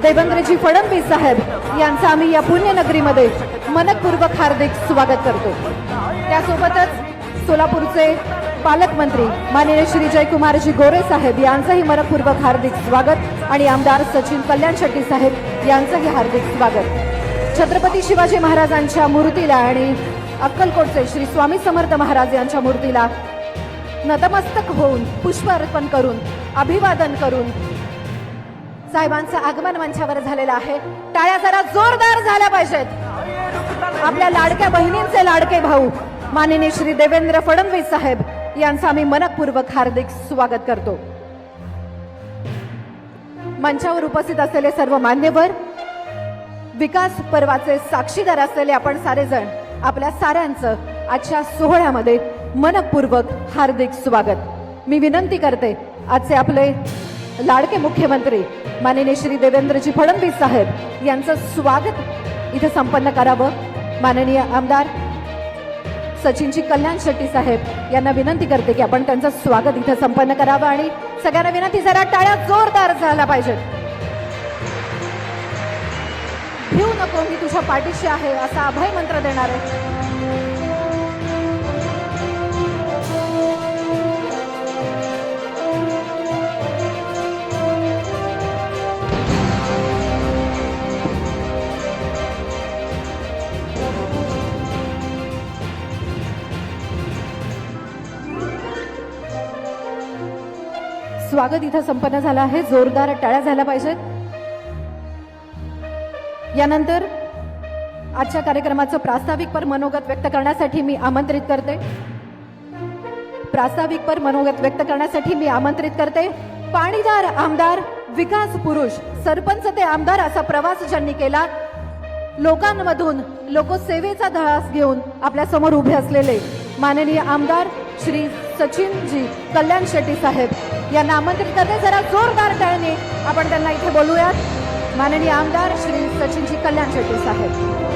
देवेंद्रजी फडणवीस साहेब यांचं आम्ही या पुण्यनगरीमध्ये मनपूर्वक हार्दिक स्वागत करतो। त्यासोबतच सोलापूरचे पालकमंत्री माननीय श्री जयकुमारजी गोरे साहेब यांचंही मनपूर्वक हार्दिक स्वागत आणि आमदार सचिन कल्याण शेट्टी साहेब यांचंही हार्दिक स्वागत। छत्रपती शिवाजी महाराजांच्या मूर्तीला आणि अक्कलकोटचे श्री स्वामी समर्थ महाराज यांच्या मूर्तीला नतमस्तक होऊन पुष्प अर्पण करून अभिवादन करून साहेबांचं आगमन मंचावर झालेलं आहे। टाळ्या जरा जोरदार झाल्या पाहिजेत। आपल्या लाडक्या बहिणींचे लाडके भाऊ माननीय श्री देवेंद्र फडणवीस साहेब यांचं आम्ही मनपूर्वक हार्दिक स्वागत करतो। मंचावर उपस्थित असलेले सर्व मान्यवर, विकास पर्वाचे साक्षीदार असलेले आपण सारेजण, आपल्या साऱ्यांचं आजच्या सोहळ्यामध्ये मनपूर्वक हार्दिक स्वागत। मी विनंती करते आजचे आपले लाडके मुख्यमंत्री माननीय श्री देवेंद्रजी फडणवीस साहेब यांचं स्वागत इथे संपन्न करावं। माननीय आमदार सचिनजी कल्याण शेट्टी साहेब यांना विनंती करते की आपण त्यांचं स्वागत इथे संपन्न करावं आणि सगळ्यांना विनंती, जरा टाळ्या जोरदार झाल्या पाहिजेत। भिऊ नको, मी तुझ्या पाठीशी आहे असा अभय मंत्र देणार आहे। स्वागत इथं संपन्न झालं आहे, जोरदार टाळ्या झाल्या पाहिजेत। यानंतर आजच्या कार्यक्रमाचं प्रास्ताविकपर मनोगत व्यक्त करण्यासाठी मी आमंत्रित करते। प्रास्ताविकपर मनोगत व्यक्त करण्यासाठी मी आमंत्रित करते पाणीदार आमदार, विकास पुरुष, सरपंच ते आमदार असा प्रवास ज्यांनी केला, लोकांमधून लोकसेवेचा ध्यास घेऊन आपल्या समोर उभे असलेले माननीय आमदार श्री सचिनजी कल्याण शेट्टी साहेब यांना आमंत्रित करते। जरा जोरदार टाळ्यांनी आपण त्यांना इथे बोलूयात। माननीय आमदार श्री सचिनजी कल्याण शेट्टी साहेब।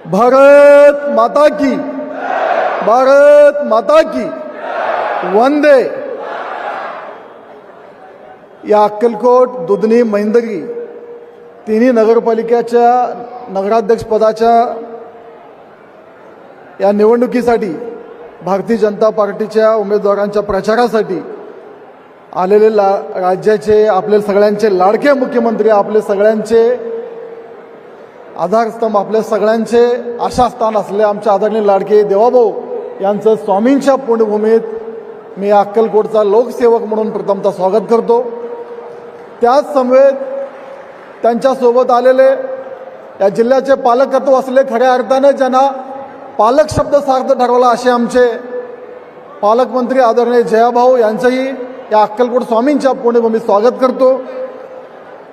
भारत माता की, भारत माता की वंदे। या अक्कलकोट, दुधनी, मैंदगी तिन्ही नगरपालिकेच्या नगराध्यक्ष पदाच्या या निवडणुकीसाठी भारतीय जनता पार्टीच्या उमेदवारांच्या प्रचारासाठी आलेले राज्याचे आपले सगळ्यांचे लाडके मुख्यमंत्री, आपले सगळ्यांचे आधारस्तंभ, आपल्या सगळ्यांचे आशास्थान असले आमचे आदरणीय लाडके देवाभाऊ यांचं स्वामींच्या पुण्यभूमीत मी अक्कलकोटचा लोकसेवक म्हणून प्रथमतः स्वागत करतो। त्याच समवेत त्यांच्यासोबत आलेले या जिल्ह्याचे पालकत्व असले, खऱ्या अर्थाने ज्यांना पालक शब्द सार्थ ठरवला असे आमचे पालकमंत्री आदरणीय जयाभाऊ यांचंही या अक्कलकोट स्वामींच्या पुण्यभूमीत स्वागत करतो।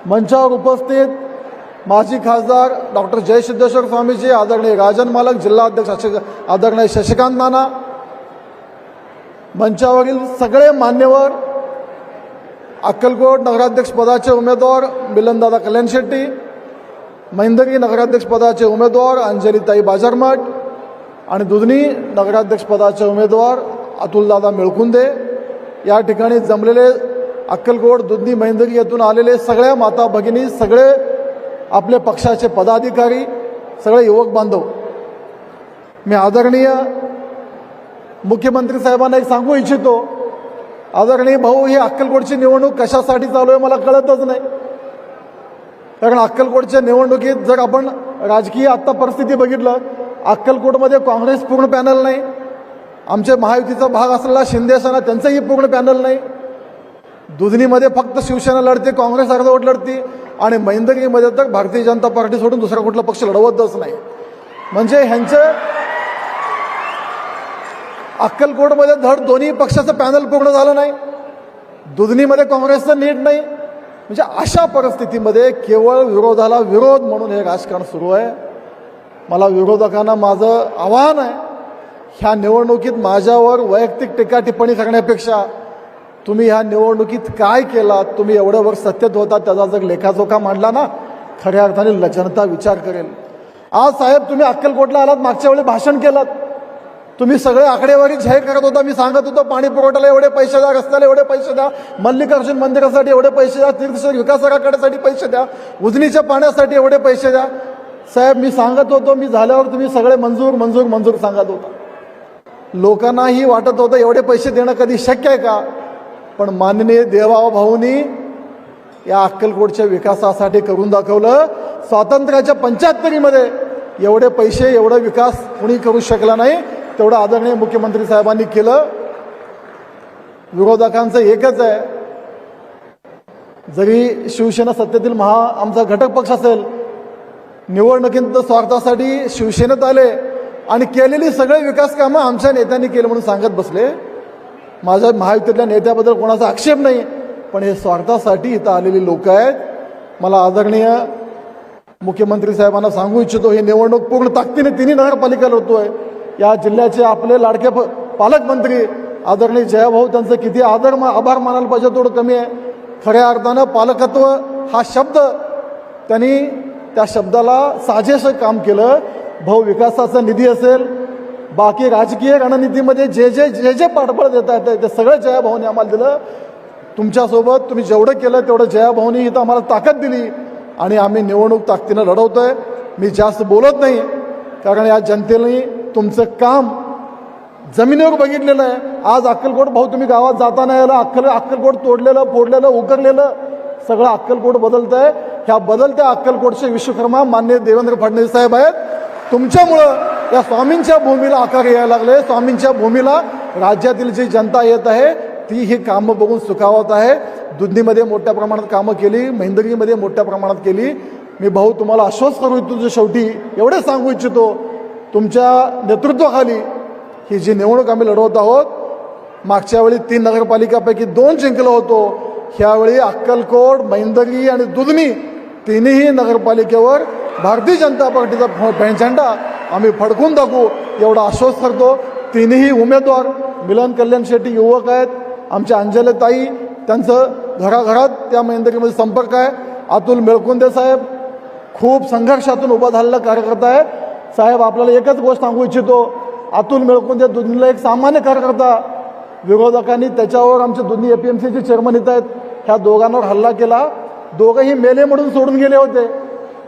मंचावर उपस्थित माजी खासदार डॉक्टर जयसिद्धेश्वर स्वामीजी, आदरणीय राजन मालक, जिल्हा अध्यक्ष आदरणीय शशिकांत नाना, मंचावरील सगळे मान्यवर, अक्कलकोट नगराध्यक्ष पदाचे उमेदवार मिलनदादा कल्याण शेट्टी, मैंदगी नगराध्यक्ष पदाचे उमेदवार अंजलीताई बाजारमठ आणि दुधनी नगराध्यक्ष पदाचे उमेदवार अतुलदादा मिळकुंदे, या ठिकाणी जमलेले अक्कलकोट, दुधनी, मैंदगी येथून आलेले सगळ्या माता भगिनी, सगळे आपले पक्षाचे पदाधिकारी, सगळे युवक बांधव, मी आदरणीय मुख्यमंत्री साहेबांना एक सांगू इच्छितो, आदरणीय भाऊ, ही अक्कलकोटची निवडणूक कशासाठी चालू आहे मला कळतच नाही। कारण अक्कलकोटच्या निवडणुकीत जर आपण राजकीय आत्ता परिस्थिती बघितलं, अक्कलकोटमध्ये काँग्रेस पूर्ण पॅनल नाही, आमचे महायुतीचा भाग असलेला शिंदे सेना त्यांचंही पूर्ण पॅनल नाही, दुधनीमध्ये फक्त शिवसेना लढते, काँग्रेस अर्धवट लढती आणि मैंदगीमध्ये तर भारतीय जनता पार्टी सोडून दुसरा कुठला पक्ष लढवतच नाही। म्हणजे ह्यांचे अक्कलकोटमध्ये धड दोन्ही पक्षाचं पॅनल पूर्ण झालं नाही, दुधनीमध्ये काँग्रेसचं नीट नाही। म्हणजे अशा परिस्थितीमध्ये केवळ विरोधाला विरोध म्हणून हे राजकारण सुरू आहे। मला विरोधकांना माझं आवाहन आहे ह्या निवडणुकीत माझ्यावर वैयक्तिक टीका टिप्पणी करण्यापेक्षा तुम्ही ह्या निवडणुकीत काय केलात, तुम्ही एवढं वर्ष सत्तेत होता त्याचा जर लेखाजोखा मांडला ना, खऱ्या अर्थाने जनता विचार करेल. आज साहेब तुम्ही अक्कलकोटला आलात, मागच्या वेळी भाषण केलं, तुम्ही सगळे आकडेवारी जाहीर करत होता. मी सांगत होतो पाणी पुरवठ्याला एवढे पैसे द्या, रस्त्याला एवढे पैसे द्या, मल्लिकार्जुन मंदिरासाठी एवढे पैसे द्या, तीर्थक्षेत्र विकास आराखड्यासाठी पैसे द्या, उजनीच्या पाण्यासाठी एवढे पैसे द्या. साहेब मी सांगत होतो, मी झाल्यावर तुम्ही सगळे मंजूर मंजूर मंजूर सांगत होता. लोकांनाही वाटत होतं एवढे पैसे देणं कधी शक्य आहे का. पण माननीय देवाभाऊंनी या अक्कलकोटच्या विकासासाठी करून दाखवलं. स्वातंत्र्याच्या 75मध्ये एवढे पैसे एवढा विकास कुणी करू शकला नाही, तेवढं आदरणीय मुख्यमंत्री साहेबांनी केलं. विरोधकांचं एकच आहे, जरी शिवसेना सत्तेतील आमचा घटक पक्ष असेल, निवडणुकीत स्वार्थासाठी शिवसेनेत आले आणि केलेली सगळे विकास कामं आमच्या नेत्यांनी केलं म्हणून सांगत बसले. माझ्या महायुतीतल्या नेत्याबद्दल कोणाचा आक्षेप नाही, पण हे स्वार्थासाठी इथं आलेली लोक आहेत. मला आदरणीय मुख्यमंत्री साहेबांना सांगू इच्छितो, ही निवडणूक पूर्ण ताकदीने तिन्ही नगरपालिका लढतोय. या जिल्ह्याचे आपले लाडके पालकमंत्री आदरणीय जयभाऊ, त्यांचं किती आभार मानायला पाहिजे तेवढं कमी आहे. खऱ्या अर्थानं पालकत्व हा शब्द त्यांनी त्या शब्दाला साजेसं काम केलं. भाऊ विकासाचा निधी असेल, बाकी राजकीय रणनीतीमध्ये जे जे पाठबळ देता येतं ते सगळं जयाभाऊने आम्हाला दिलं. तुमच्यासोबत तुम्ही जेवढं केलं तेवढं जयाभाऊनी इथं आम्हाला ताकद दिली आणि आम्ही निवडणूक ताकदीनं लढवतोय. मी जास्त बोलत नाही, कारण या जनतेने तुमचं काम जमिनीवर बघितलेलं आहे. आज अक्कलकोट भाऊ तुम्ही गावात जाताना यायला अक्कलकोट तोडलेलं, फोडलेलं, उकरलेलं सगळं अक्कलकोट बदलत आहे. ह्या बदलत्या अक्कलकोटचे विश्वकर्मा माननीय देवेंद्र फडणवीस साहेब आहेत. तुमच्यामुळं या स्वामींच्या भूमीला आकार यायला लागले. स्वामींच्या भूमीला राज्यातील जी जनता येत आहे ती ही कामं बघून सुखावत आहे. दुधनीमध्ये मोठ्या प्रमाणात कामं केली, महेंदगीमध्ये मोठ्या प्रमाणात केली. मी भाऊ तुम्हाला आश्वस्त करू इच्छितो, शेवटी एवढे सांगू इच्छितो, तुमच्या नेतृत्वाखाली ही जी निवडणूक आम्ही लढवत आहोत, मागच्या वेळी 3 नगरपालिकापैकी 2 जिंकलो होतो. ह्यावेळी अक्कलकोट, महेंदगी आणि दुधनी तिन्ही नगरपालिकेवर भारतीय जनता पार्टीचा झेंडा आम्ही फडकून दाखवू एवढं आश्वस्त करतो. तिन्ही उमेदवार मिलन कल्याण शेट्टी युवक आहेत, आमच्या अंजलीताई, त्यांचं घराघरात त्या महेंदगीमध्ये संपर्क आहे. अतुल मेळकुंदे साहेब खूप संघर्षातून उभा झालेला कार्यकर्ता आहे. साहेब आपल्याला एकच गोष्ट सांगू इच्छितो, अतुल मेळकुंदे दुधनीला एक सामान्य कार्यकर्ता, विरोधकांनी त्याच्यावर आमचे दुधनी APMCचे चेअरमन येत आहेत, ह्या दोघांवर हल्ला केला. दोघंही मेले म्हणून सोडून गेले होते,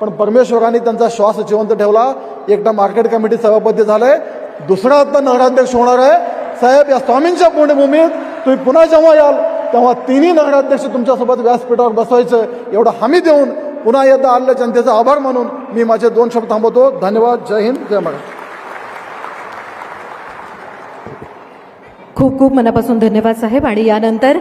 पण परमेश्वरांनी त्यांचा श्वास जिवंत ठेवला. एकटा मार्केट कमिटी सभापती झालाय, दुसरा आता नगराध्यक्ष होणार आहे. साहेब या स्वामींच्या पुण्यभूमीत तुम्ही पुन्हा जेव्हा याल तेव्हा तिन्ही नगराध्यक्ष तुमच्यासोबत व्यासपीठावर बसवायचं एवढं हमी देऊन पुन्हा एकदा आलेल्या जनतेचा आभार मानून मी माझे 2 शब्द थांबवतो. धन्यवाद. जय हिंद, जय महाराष्ट्र. खूप खूप मनापासून धन्यवाद साहेब. आणि यानंतर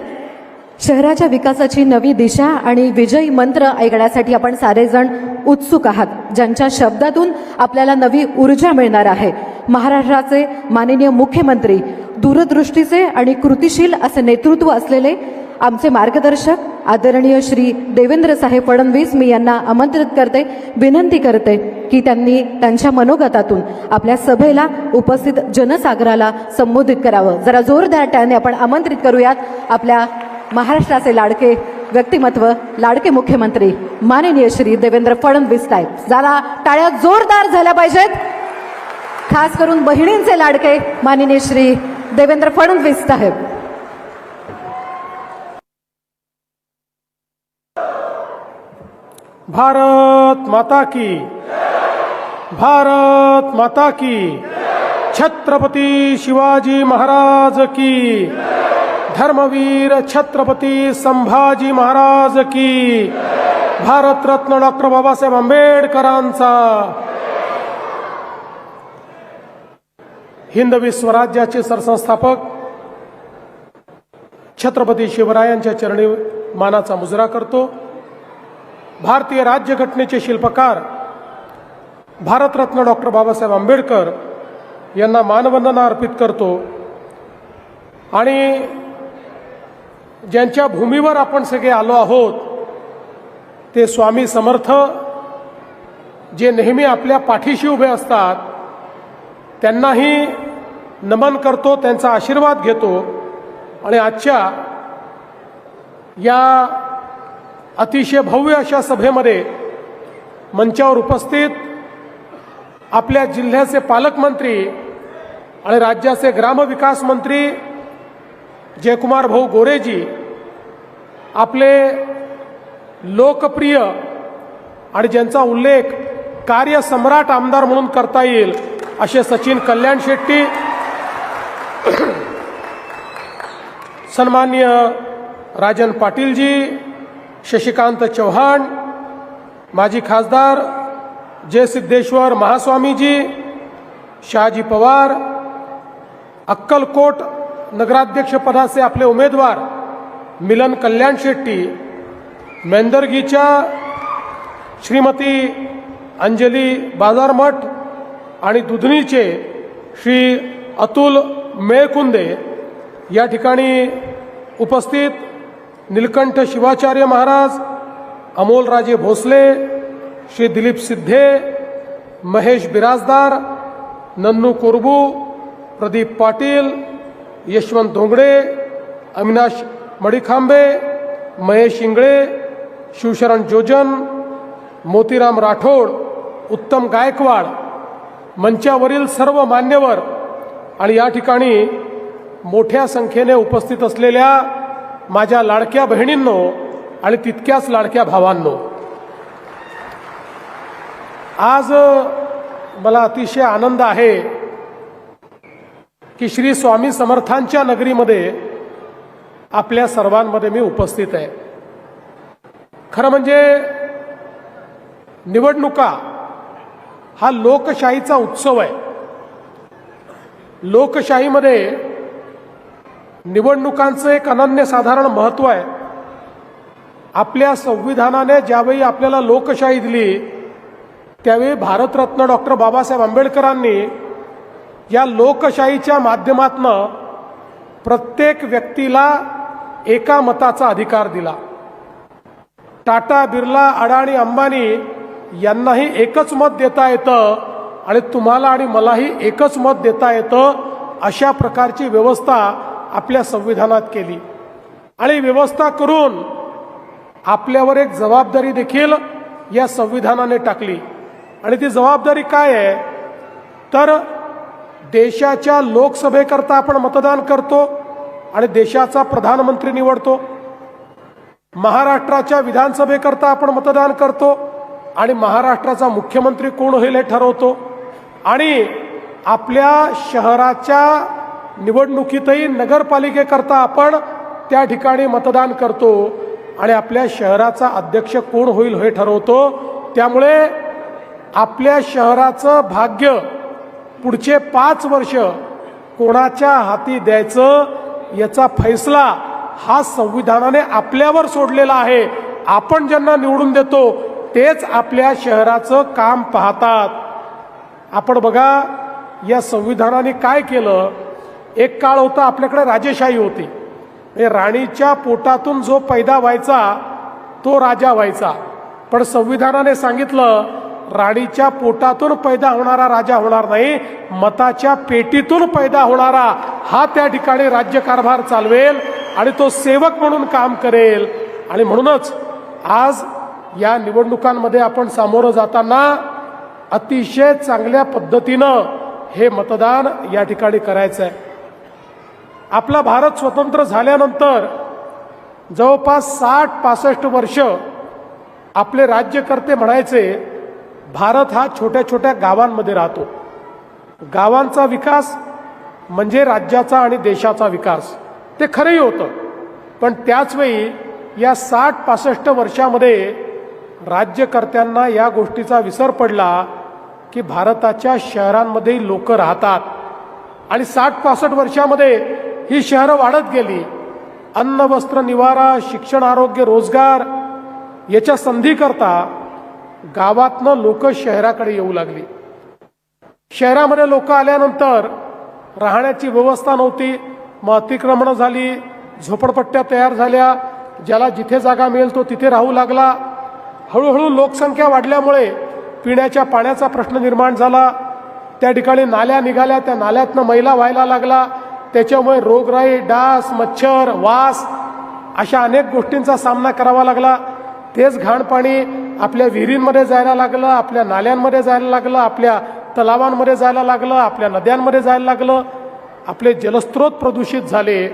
शहराच्या विकासाची नवी दिशा आणि विजयी मंत्र ऐकण्यासाठी आपण सारेजण उत्सुक आहात, ज्यांच्या शब्दातून आपल्याला नवी ऊर्जा मिळणार आहे. महाराष्ट्राचे माननीय मुख्यमंत्री, दूरदृष्टीचे आणि कृतिशील असे नेतृत्व असलेले आमचे मार्गदर्शक आदरणीय श्री देवेंद्र साहेब फडणवीस, मी यांना आमंत्रित करते, विनंती करते की त्यांनी त्यांच्या मनोगतातून आपल्या सभेला उपस्थित जनसागराला संबोधित करावं. जरा जोरदार टाळ्याने आपण आमंत्रित करूयात आपल्या महाराष्ट्राचे लाडके व्यक्तिमत्व, लाडके मुख्यमंत्री माननीय श्री देवेंद्र फडणवीस साहेब. जरा टाळ्या जोरदार झाल्या पाहिजेत, खास करून बहिणींचे लाडके माननीय श्री देवेंद्र फडणवीस साहेब. भारत माता की, भारत माता की, छत्रपती शिवाजी महाराज की, धर्मवीर छत्रपती संभाजी महाराज की, भारतरत्न डॉक्टर बाबासाहेब आंबेडकरांचा, हिंदवी स्वराज्याचे सरसंस्थापक छत्रपती शिवरायांच्या चरणी मानाचा मुजरा करतो. भारतीय राज्यघटनेचे शिल्पकार भारतरत्न डॉक्टर बाबासाहेब आंबेडकर यांना मानवंदना अर्पित करतो. आणि ज्यांच्या भूमीवर आपण सगळे आलो आहोत ते स्वामी समर्थ, जे नेहमी आपल्या पाठीशी उभे असतात, त्यांनाही नमन करतो, त्यांचा आशीर्वाद घेतो आणि आजच्या या अतिशय भव्य अशा सभेमध्ये मंचावर उपस्थित आपल्या जिल्ह्याचे पालकमंत्री आणि राज्याचे ग्रामविकास मंत्री जयकुमार भाऊ गोरेजी, आपले लोकप्रिय आणि ज्यांचा उल्लेख कार्यसम्राट आमदार म्हणून करता येईल असे सचिन कल्याण शेट्टी, सन्माननीय राजन पाटीलजी, शशिकांत चव्हाण, माजी खासदार जय सिद्धेश्वर महास्वामीजी, शहाजी पवार, अक्कलकोट नगराध्यक्ष पदाचे आपले उमेदवार मिलन कल्याण शेट्टी, मेंदरगीच्या श्रीमती अंजली बाजारमठ आणि दुधनीचे श्री अतुल मेळकुंदे, या ठिकाणी उपस्थित नीलकंठ शिवाचार्य महाराज, अमोलराजे भोसले, श्री दिलीप सिद्धे, महेश बिराजदार, नन्नू कोरबू, प्रदीप पाटील, यशवंत धोंगडे, अविनाश मडीखांबे, महेश इंगळे, शिवशरण जोजन, मोतीराम राठोड, उत्तम गायकवाड, मंचावरील सर्व मान्यवर आणि या ठिकाणी मोठ्या संख्येने उपस्थित असलेल्या माझ्या लाडक्या बहिणींनो आणि तितक्याच लाडक्या भावांनो, आज मला अतिशय आनंद आहे की श्री स्वामी समर्थांच्या नगरीमध्ये आपल्या सर्वांमध्ये मी उपस्थित आहे. खरं म्हणजे निवडणुका हा लोकशाहीचा उत्सव आहे. लोकशाहीमध्ये निवडणुकांचं एक अनन्यसाधारण महत्त्व आहे. आपल्या संविधानाने ज्यावेळी आपल्याला लोकशाही दिली त्यावेळी भारतरत्न डॉक्टर बाबासाहेब आंबेडकरांनी या लोकशाहीच्या माध्यमातून प्रत्येक व्यक्तीला एका मताचा अधिकार दिला. टाटा, बिर्ला, अडाणी, अंबानी यांनाही एकच मत देता येतं आणि तुम्हाला आणि मलाही एकच मत देता येतं, अशा प्रकारची व्यवस्था आपल्या संविधानात केली. आणि व्यवस्था करून आपल्यावर एक जबाबदारी देखील या संविधानाने टाकली. आणि ती जबाबदारी काय आहे तर देशाच्या लोकसभेकरता आपण मतदान करतो आणि देशाचा प्रधानमंत्री निवडतो. महाराष्ट्राच्या विधानसभेकरता आपण मतदान करतो आणि महाराष्ट्राचा मुख्यमंत्री कोण होईल हे ठरवतो. आणि आपल्या शहराच्या निवडणुकीतही नगरपालिकेकरता आपण त्या ठिकाणी मतदान करतो आणि आपल्या शहराचा अध्यक्ष कोण होईल हे ठरवतो. त्यामुळे आपल्या शहराचं भाग्य पुढचे 5 वर्ष कोणाच्या हाती द्यायचं याचा फैसला हा संविधानाने आपल्यावर सोडलेला आहे. आपण ज्यांना निवडून देतो तेच आपल्या शहराचं काम पाहतात. आपण बघा या संविधानाने काय केलं. एक काळ होता आपल्याकडे राजेशाही होती. राणीच्या पोटातून जो पैदा व्हायचा तो राजा व्हायचा. पण संविधानाने सांगितलं राणीच्या पोटातून पैदा होणारा राजा होणार नाही, मताच्या पेटीतून पैदा होणारा हा त्या ठिकाणी राज्यकारभार चालवेल आणि तो सेवक म्हणून काम करेल. आणि म्हणूनच आज या निवडणुकांमध्ये आपण सामोरं जाताना अतिशय चांगल्या पद्धतीनं हे मतदान या ठिकाणी करायचं आहे. आपला भारत स्वतंत्र झाल्यानंतर जवळपास 60-65 वर्ष आपले राज्यकर्ते म्हणायचे भारत हा छोट्या छोट्या गावांमध्ये राहतो. गावांचा विकास म्हणजे राज्याचा आणि देशाचा विकास. ते खरंही होतं. पण त्याचवेळी या 60-65 वर्षामध्ये राज्यकर्त्यांना या गोष्टीचा विसर पडला की भारताच्या शहरांमध्ये लोक राहतात आणि 60-65 वर्षामध्ये ही शहरं वाढत गेली. अन्न, वस्त्र, निवारा, शिक्षण, आरोग्य, रोजगार याच्या संधीकरता गावातनं लोक शहराकडे येऊ लागली. शहरामध्ये लोक आल्यानंतर राहण्याची व्यवस्था नव्हती. मग अतिक्रमणं झाली, झोपडपट्ट्या तयार झाल्या. ज्याला जिथे जागा मिळेल तो तिथे राहू लागला. हळूहळू लोकसंख्या वाढल्यामुळे पिण्याच्या पाण्याचा प्रश्न निर्माण झाला. त्या ठिकाणी नाल्या निघाल्या, त्या नाल्यातनं मैला व्हायला लागला, त्याच्यामुळे रोगराई, डास, मच्छर, वास अशा अनेक गोष्टींचा सामना करावा लागला. तेच घाण पाणी आपल्या विहिरींमध्ये जायला लागलं, आपल्या नाल्यांमध्ये जायला लागलं, आपल्या तलावांमध्ये जायला लागलं, आपल्या नद्यांमध्ये जायला लागलं. आपले जलस्रोत प्रदूषित झाले,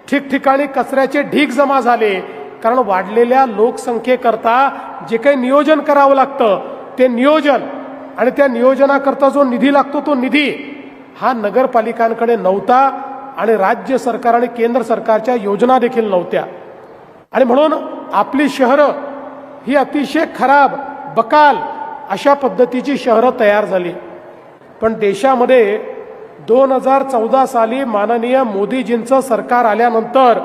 ठिकठिकाणी कचऱ्याचे ढीग जमा झाले. कारण वाढलेल्या लोकसंख्येकरता जे काही नियोजन करावं लागतं ते नियोजन आणि त्या नियोजनाकरता जो निधी लागतो तो निधी हा नगरपालिकांकडे नव्हता आणि राज्य सरकार आणि केंद्र सरकारच्या योजना देखील नव्हत्या. आणि म्हणून आपली शहरं ही अतिशय खराब, बकाल अशा पद्धतीची शहरं तयार झाली. पण देशामध्ये 2014 साली माननीय मोदीजींचं सरकार आल्यानंतर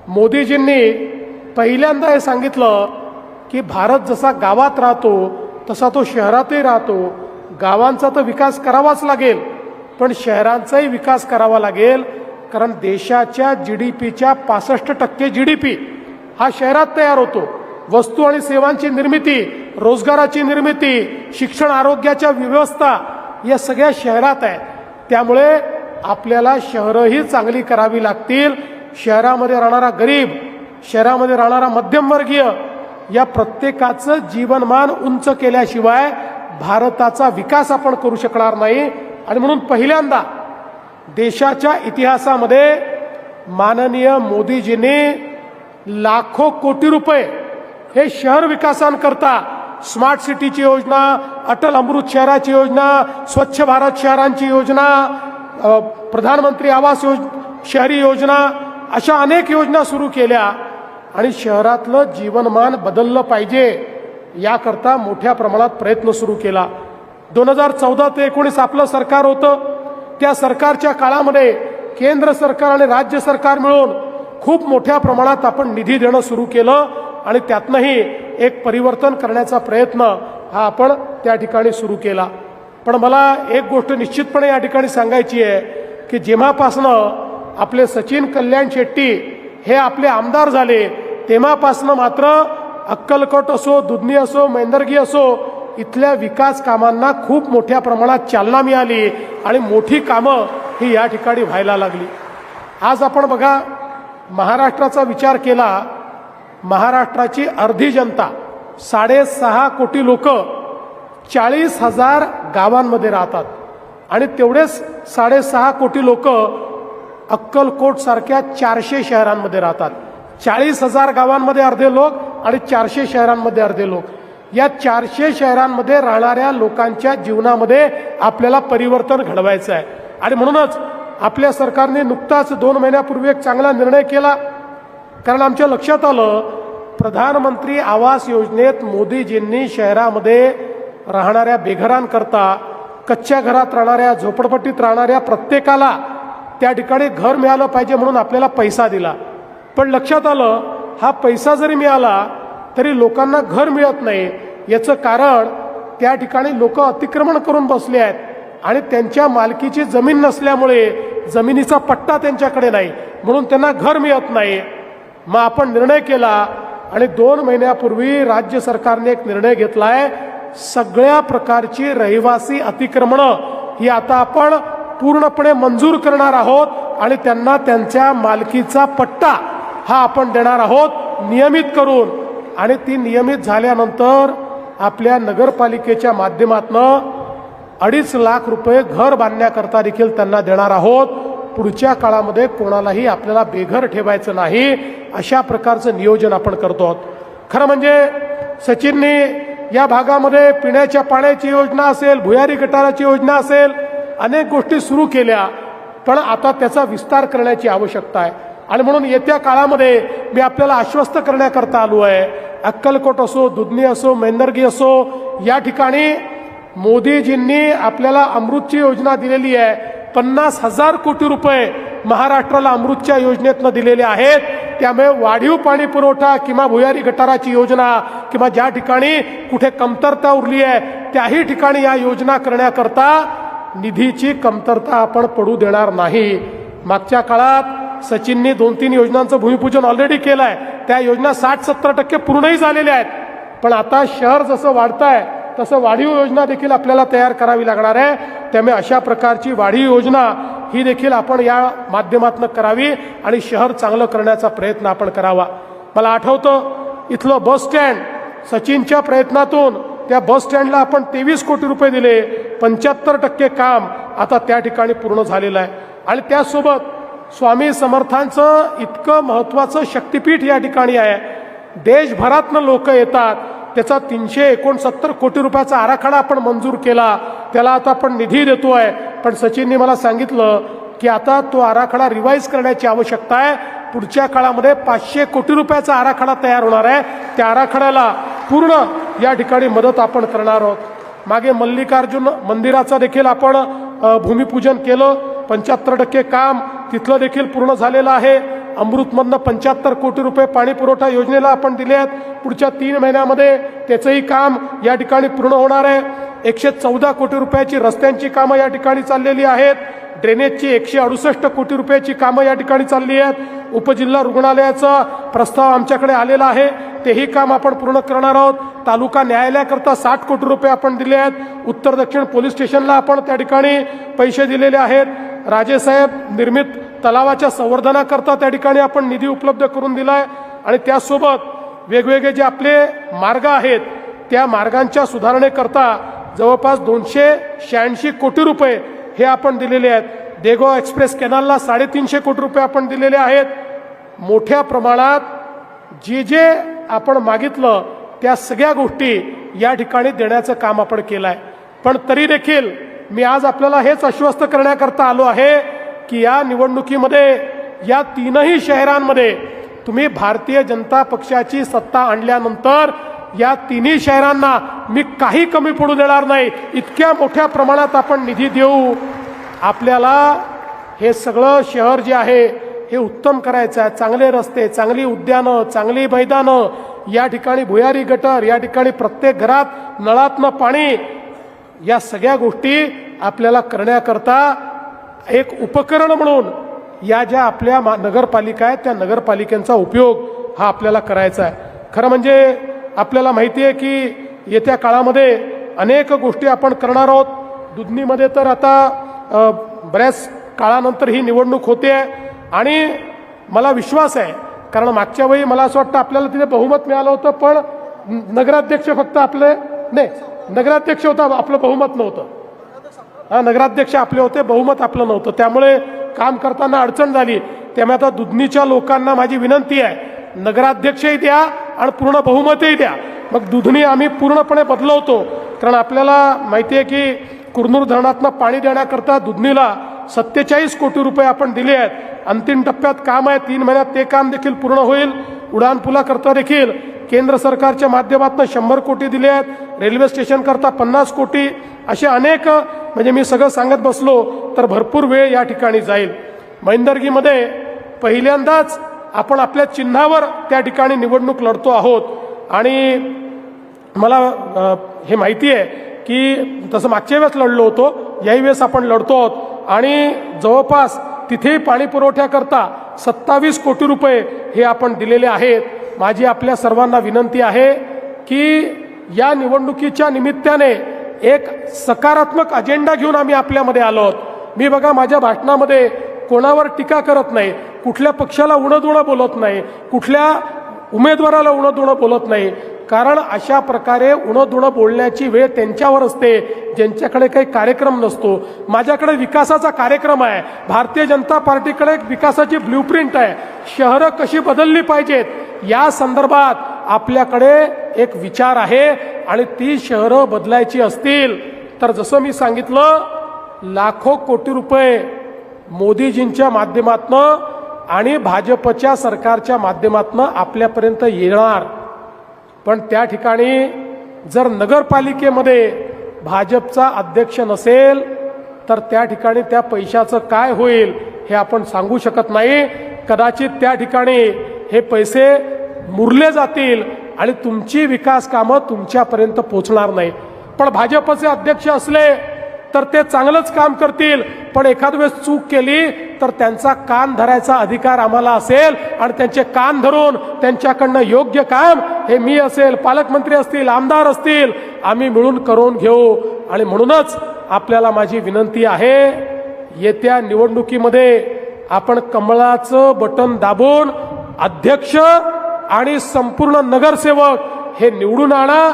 मोदीजींनी पहिल्यांदा हे सांगितलं की भारत जसा गावात राहतो तसा तो शहरातही राहतो. गावांचा तर विकास करावाच लागेल, पण शहरांचाही विकास करावा लागेल. कारण देशाच्या GDPच्या 65% GDP हा शहरात तयार होतो. वस्तू आणि सेवांची निर्मिती, रोजगाराची निर्मिती, शिक्षण, आरोग्याच्या व्यवस्था या सगळ्या शहरात आहे. त्यामुळे आपल्याला शहरंही चांगली करावी लागतील. शहरामध्ये राहणारा गरीब, शहरामध्ये राहणारा मध्यमवर्गीय या प्रत्येकाचं जीवनमान उंच केल्याशिवाय भारताचा विकास आपण करू शकणार नाही. आणि म्हणून पहिल्यांदा देशाच्या इतिहासामध्ये माननीय मोदीजींनी लाखो कोटी रुपये हे शहर विकासांकरता, स्मार्ट सिटीची योजना, अटल अमृत शहराची योजना, स्वच्छ भारत शहरांची योजना, प्रधानमंत्री आवास शहरी योजना अशा अनेक योजना सुरू केल्या. आणि शहरातलं जीवनमान बदललं पाहिजे याकरता मोठ्या प्रमाणात प्रयत्न सुरू केला. 2014 ते 19 आपलं सरकार होतं. त्या सरकारच्या काळामध्ये केंद्र सरकार आणि राज्य सरकार मिळून खूप मोठ्या प्रमाणात आपण निधी देणं सुरू केलं आणि त्यातनंही एक परिवर्तन करण्याचा प्रयत्न हा आपण त्या ठिकाणी सुरू केला. पण मला एक गोष्ट निश्चितपणे या ठिकाणी सांगायची आहे की जेव्हापासनं आपले सचिन कल्याण शेट्टी हे आपले आमदार झाले तेव्हापासनं मात्र अक्कलकोट असो, दुधनी असो, मैंदर्गी असो इथल्या विकास कामांना खूप मोठ्या प्रमाणात चालना मिळाली आणि मोठी कामं ही या ठिकाणी व्हायला लागली. आज आपण बघा, महाराष्ट्राचा विचार केला, महाराष्ट्राची अर्धी जनता 6.5 कोटी लोक 40,000 गावांमध्ये राहतात आणि तेवढेच 6.5 कोटी लोक अक्कलकोट सारख्या 400 शहरांमध्ये राहतात. 40,000 गावांमध्ये अर्धे लोक आणि 400 शहरांमध्ये अर्धे लोक. या 400 शहरांमध्ये राहणाऱ्या लोकांच्या जीवनामध्ये आपल्याला परिवर्तन घडवायचं आहे. आणि म्हणूनच आपल्या सरकारने नुकताच 2 महिन्यापूर्वी एक चांगला निर्णय केला. कारण आमच्या लक्षात आलं, प्रधानमंत्री आवास योजनेत मोदीजींनी शहरामध्ये राहणाऱ्या बेघरांकरता, कच्च्या घरात राहणाऱ्या, झोपडपट्टीत राहणाऱ्या प्रत्येकाला त्या ठिकाणी घर मिळालं पाहिजे म्हणून आपल्याला पैसा दिला. पण लक्षात आलं, हा पैसा जरी मिळाला तरी लोकांना घर मिळत नाही. याचं कारण त्या ठिकाणी लोक अतिक्रमण करून बसले आहेत आणि त्यांच्या मालकीची जमीन नसल्यामुळे जमिनीचा पट्टा त्यांच्याकडे नाही, म्हणून त्यांना घर मिळत नाही. मग आपण निर्णय केला आणि 2 महिन्यापूर्वी राज्य सरकारने एक निर्णय घेतलाय, सगळ्या प्रकारची रहिवासी अतिक्रमणं ही आता आपण पूर्णपणे मंजूर करणार आहोत आणि त्यांना त्यांच्या मालकीचा पट्टा हा आपण देणार आहोत नियमित करून. आणि ती नियमित झाल्यानंतर आपल्या नगरपालिकेच्या माध्यमातून 2.5 लाख रुपये घर बांधण्याकरता देखील त्यांना देणार आहोत. पुढच्या काळामध्ये कोणालाही आपल्याला बेघर ठेवायचं नाही, अशा प्रकारचं नियोजन आपण करतो आहोत. खरं म्हणजे सचिनने या भागामध्ये पिण्याच्या पाण्याची योजना असेल, भुयारी गटाराची योजना असेल, अनेक गोष्टी सुरू केल्या, पण आता त्याचा विस्तार करण्याची आवश्यकता आहे. आणि म्हणून येत्या काळामध्ये मी आपल्याला आश्वस्त करण्याकरता आलो आहे, अक्कलकोट असो, दुधनी असो, मैंदर्गी असो, या ठिकाणी मोदीजींनी आपल्याला अमृतची योजना दिलेली आहे. 50,000 कोटी रुपये महाराष्ट्राला अमृतच्या योजनेतनं दिलेले आहेत. त्यामुळे वाढीव पाणी पुरवठा किंवा भुयारी गटाराची योजना किंवा ज्या ठिकाणी कुठे कमतरता उरली आहे त्याही ठिकाणी या योजना करण्याकरता निधीची कमतरता आपण पडू देणार नाही. मागच्या काळात सचिननी 2-3 योजनांचं भूमिपूजन ऑलरेडी केलं आहे. त्या योजना 60-70% पूर्णही झालेल्या आहेत. पण आता शहर जसं वाढत आहे तसं वाढीव योजना देखील आपल्याला तयार करावी लागणार आहे. त्यामुळे अशा प्रकारची वाढीव योजना ही देखील आपण या माध्यमातून करावी आणि शहर चांगलं करण्याचा प्रयत्न आपण करावा. मला आठवतं इथलं बस स्टँड सचिनच्या प्रयत्नातून त्या बस स्टँडला आपण 23 कोटी रुपये दिले. 75% काम आता त्या ठिकाणी पूर्ण झालेलं आहे. आणि त्यासोबत स्वामी समर्थांचं इतकं महत्त्वाचं शक्तिपीठ या ठिकाणी आहे. देशभरातनं लोक येतात. त्याचा 369 कोटी रुपयाचा आराखडा आपण मंजूर केला. त्याला आता आपण निधी देतोय. पण सचिनने मला सांगितलं की आता तो आराखडा रिवाईज करण्याची आवश्यकता आहे. पुढच्या काळामध्ये 500 कोटी रुपयाचा आराखडा तयार होणार आहे. त्या आराखड्याला पूर्ण या ठिकाणी मदत आपण करणार आहोत. मागे मल्लिकार्जुन मंदिराचं देखील आपण भूमिपूजन केलं. 75% काम तिथलं देखील पूर्ण झालेलं आहे. अमृतमधनं 75 कोटी रुपये पाणी पुरवठा योजनेला आपण दिले आहेत. पुढच्या 3 महिन्यामध्ये त्याचंही काम या ठिकाणी पूर्ण होणार आहे. 114 कोटी रुपयाची रस्त्यांची कामं या ठिकाणी चाललेली आहेत. ड्रेनेजची 168 कोटी रुपयाची कामं या ठिकाणी चालली आहेत. उपजिल्हा रुग्णालयाचा प्रस्ताव आमच्याकडे आलेला आहे. तेही काम आपण पूर्ण करणार आहोत. तालुका न्यायालयाकरता 60 कोटी रुपये आपण दिले आहेत. उत्तर दक्षिण पोलीस स्टेशनला आपण त्या ठिकाणी पैसे दिलेले आहेत. राजेसाहेब निर्मित तलावाच्या संवर्धनाकरता त्या ठिकाणी आपण निधी उपलब्ध करून दिला आहे. आणि त्यासोबत वेगवेगळे जे आपले मार्ग आहेत त्या मार्गांच्या सुधारणेकरता जवळपास 286 कोटी रुपये हे आपण दिलेले आहेत. देगाव एक्सप्रेस कॅनलला 350 कोटी रुपये आपण दिलेले आहेत. मोठ्या प्रमाणात जे आपण मागितलं त्या सगळ्या गोष्टी या ठिकाणी देण्याचं काम आपण केलं आहे. पण तरी देखील मी आज आपल्याला हेच आश्वस्त करण्याकरता आलो आहे की या निवडणुकीमध्ये या 3ही शहरांमध्ये तुम्ही भारतीय जनता पक्षाची सत्ता आणल्यानंतर या 3ही शहरांना मी काही कमी पडू देणार नाही. इतक्या मोठ्या प्रमाणात आपण निधी देऊ. आपल्याला हे सगळं शहर जे आहे हे उत्तम करायचं आहे. चांगले रस्ते, चांगली उद्यानं, चांगली मैदानं, या ठिकाणी भुयारी गटर, या ठिकाणी प्रत्येक घरात नळातनं पाणी, या सगळ्या गोष्टी आपल्याला करण्याकरता एक उपकरण म्हणून या ज्या आपल्या नगरपालिका आहेत त्या नगरपालिकांचा उपयोग हा आपल्याला करायचा आहे. खरं म्हणजे आपल्याला माहिती आहे की येत्या काळामध्ये अनेक गोष्टी आपण करणार आहोत. दुधनीमध्ये तर आता बऱ्याच काळानंतर ही निवडणूक होते आणि मला विश्वास आहे कारण मागच्या वेळी मला असं वाटतं आपल्याला तिथे बहुमत मिळालं होतं पण नगराध्यक्ष फक्त आपले नाही नगराध्यक्ष होता आपलं बहुमत नव्हतं. हा नगराध्यक्ष आपले होते बहुमत आपलं नव्हतं. त्यामुळे काम करताना अडचण झाली. त्यामुळे आता दुधनीच्या लोकांना माझी विनंती आहे नगराध्यक्षही द्या आणि पूर्ण बहुमतही द्या. मग दुधनी आम्ही पूर्णपणे बदलवतो कारण आपल्याला माहिती आहे की कुरनूर धरणातनं पाणी देण्याकरता दुधनीला 47 कोटी रुपये आपण दिले आहेत. अंतिम टप्प्यात काम आहे. 3 महिन्यात ते काम देखील पूर्ण होईल. उडानपुलाकरता देखील केंद्र सरकारच्या माध्यमातून 100 कोटी दिले आहेत. रेल्वे स्टेशन करता 50 कोटी. असे अनेक म्हणजे मी सगळं सांगत बसलो तर भरपूर वेळ या ठिकाणी जाईल. मैंदर्गीमध्ये पहिल्यांदाच आपण आपल्या चिन्हावर त्या ठिकाणी निवडणूक लढतो आहोत आणि मला हे माहिती आहे की तसं मागच्या वेळेस लढलो होतो याही वेळेस आपण लढतो आहोत आणि जवळपास तिथेही पाणी पुरवठ्याकरता 27 कोटी रुपये हे आपण दिलेले आहेत. माझी आपल्या सर्वांना विनंती आहे की या निवडणुकीच्या निमित्ताने एक सकारात्मक अजेंडा घेऊन आम्ही आपल्यामध्ये आलो आहोत. मी बघा माझ्या भाषणामध्ये कोणावर टीका करत नाही, कुठल्या पक्षाला उणंदुणं बोलत नाही, कुठल्या उमेदवाराला उणंदुणं बोलत नाही. कारण अशा प्रकारे उणंदुणं बोलण्याची वेळ त्यांच्यावर असते ज्यांच्याकडे काही कार्यक्रम नसतो. माझ्याकडे विकासाचा कार्यक्रम आहे. भारतीय जनता पार्टीकडे एक विकासाची ब्ल्यूप्रिंट आहे. शहरं कशी बदलली पाहिजेत या संदर्भात आपल्याकडे एक विचार आहे आणि ती शहरं बदलायची असतील तर जसं मी सांगितलं लाखो कोटी रुपये मोदीजींच्या माध्यमातनं आणि भाजपच्या सरकारच्या माध्यमातनं आपल्यापर्यंत येणार. पण त्या ठिकाणी जर नगरपालिकेमध्ये भाजपचा अध्यक्ष नसेल तर त्या ठिकाणी त्या पैशाचं काय होईल हे आपण सांगू शकत नाही. कदाचित त्या ठिकाणी हे पैसे मुरले जातील आणि तुमची विकास कामं तुमच्यापर्यंत पोहोचणार नाही. पण भाजपचे अध्यक्ष असले तर ते चांगलंच काम करतील, पण एखाद वेळेस चूक केली तर त्यांचा कान धरायचा अधिकार आम्हाला असेल आणि त्यांचे कान धरून त्यांच्याकडनं योग्य काम हे मी असेल, पालकमंत्री असतील, आमदार असतील, आम्ही मिळून करून घेऊ. आणि म्हणूनच आपल्याला माझी विनंती आहे, येत्या निवडणुकीमध्ये आपण कमळाचं बटन दाबून अध्यक्ष आणि संपूर्ण नगरसेवक हे निवडून आणा.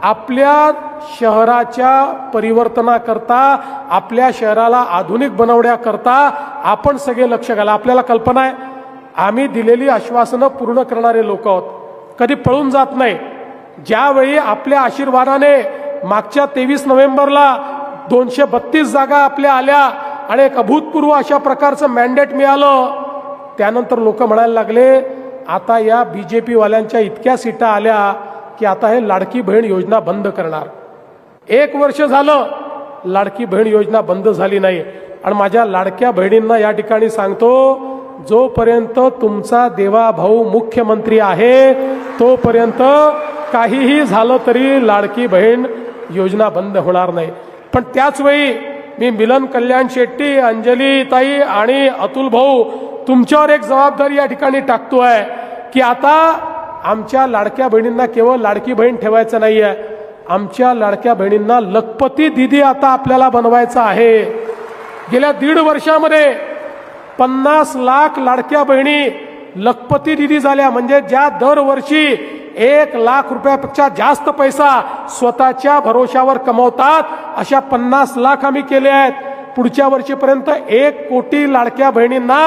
आपल्या शहराच्या परिवर्तनाकरता, आपल्या शहराला आधुनिक बनवण्याकरता आपण सगळे लक्ष घाला. आपल्याला कल्पना आहे, आम्ही दिलेली आश्वासनं पूर्ण करणारे लोक आहोत, कधी पळून जात नाही. ज्यावेळी आपल्या आशीर्वादाने मागच्या 23 नोव्हेंबरला 232 जागा आपल्या आल्या आणि एक अभूतपूर्व अशा प्रकारचं मॅन्डेट मिळालं, त्यानंतर लोक म्हणायला लागले आता या BJP वाल्यांच्या इतक्या सीटा आल्या की आता हे लाडकी बहीण योजना बंद करणार. 1 वर्ष झालं लाडकी बहीण योजना बंद झाली नाही. आणि माझ्या लाडक्या बहिणींना या ठिकाणी सांगतो, जोपर्यंत तुमचा देवा भाऊ मुख्यमंत्री आहे तोपर्यंत काहीही झालं तरी लाडकी बहीण योजना बंद होणार नाही. पण त्याच वेळी मी मिलन कल्याण शेट्टी, अंजली ताई आणि अतुल भाऊ तुमच्यावर एक जबाबदारी या ठिकाणी टाकतोय की आता आमच्या लाडक्या बहिणींना केवळ लाडकी बहीण ठेवायचं नाहीये, आमच्या लाडक्या बहिणींना लखपती दिदी आता आपल्याला बनवायचं आहे. गेल्या 1.5 वर्षामध्ये 50 लाख लाडक्या बहिणी लखपती दिदी झाल्या. म्हणजे ज्या दरवर्षी 1 लाख रुपयापेक्षा जास्त पैसा स्वतःच्या भरोशावर कमवतात, अशा 50 लाख आम्ही केले आहेत. पुढच्या वर्षीपर्यंत 1 कोटी लाडक्या बहिणींना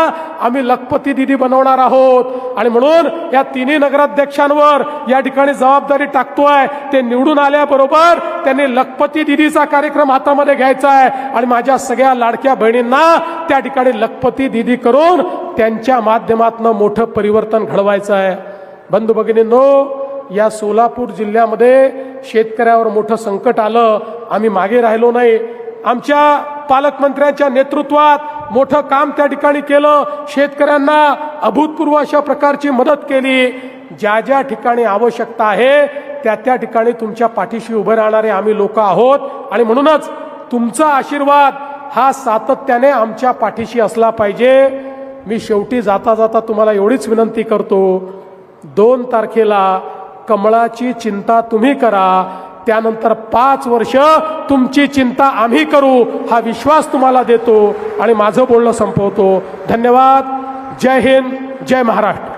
आम्ही लखपती दिदी बनवणार आहोत. आणि म्हणून या तिन्ही नगराध्यक्षांवर या ठिकाणी जबाबदारी टाकतोय. ते निवडून आल्याबरोबर त्यांनी लखपती दिदीचा कार्यक्रम हातामध्ये घ्यायचा आहे आणि माझ्या सगळ्या लाडक्या बहिणींना त्या ठिकाणी लखपती दिदी करून त्यांच्या माध्यमातून मोठं परिवर्तन घडवायचं आहे. बंधू भगिनींनो, या सोलापूर जिल्ह्यामध्ये शेतकऱ्यावर मोठं संकट आलं, आम्ही मागे राहिलो नाही. आमच्या पालकमंत्र्यांच्या नेतृत्वात मोठं काम त्या ठिकाणी केलं. शेतकऱ्यांना अभूतपूर्व अशा प्रकारची मदत केली. ज्या ज्या ठिकाणी आवश्यकता आहे त्या त्या ठिकाणी तुमच्या पाठीशी उभे राहणारे आम्ही लोक आहोत. आणि म्हणूनच तुमचा आशीर्वाद हा सातत्याने आमच्या पाठीशी असला पाहिजे. मी शेवटी जाता जाता तुम्हाला एवढीच विनंती करतो, 2 तारखेला कमळाची चिंता तुम्ही करा, त्यानंतर 5 वर्ष तुमची चिंता आम्ही करू, हा विश्वास तुम्हाला देतो आणि माझं बोलणं संपवतो. धन्यवाद. जय हिंद, जय महाराष्ट्र.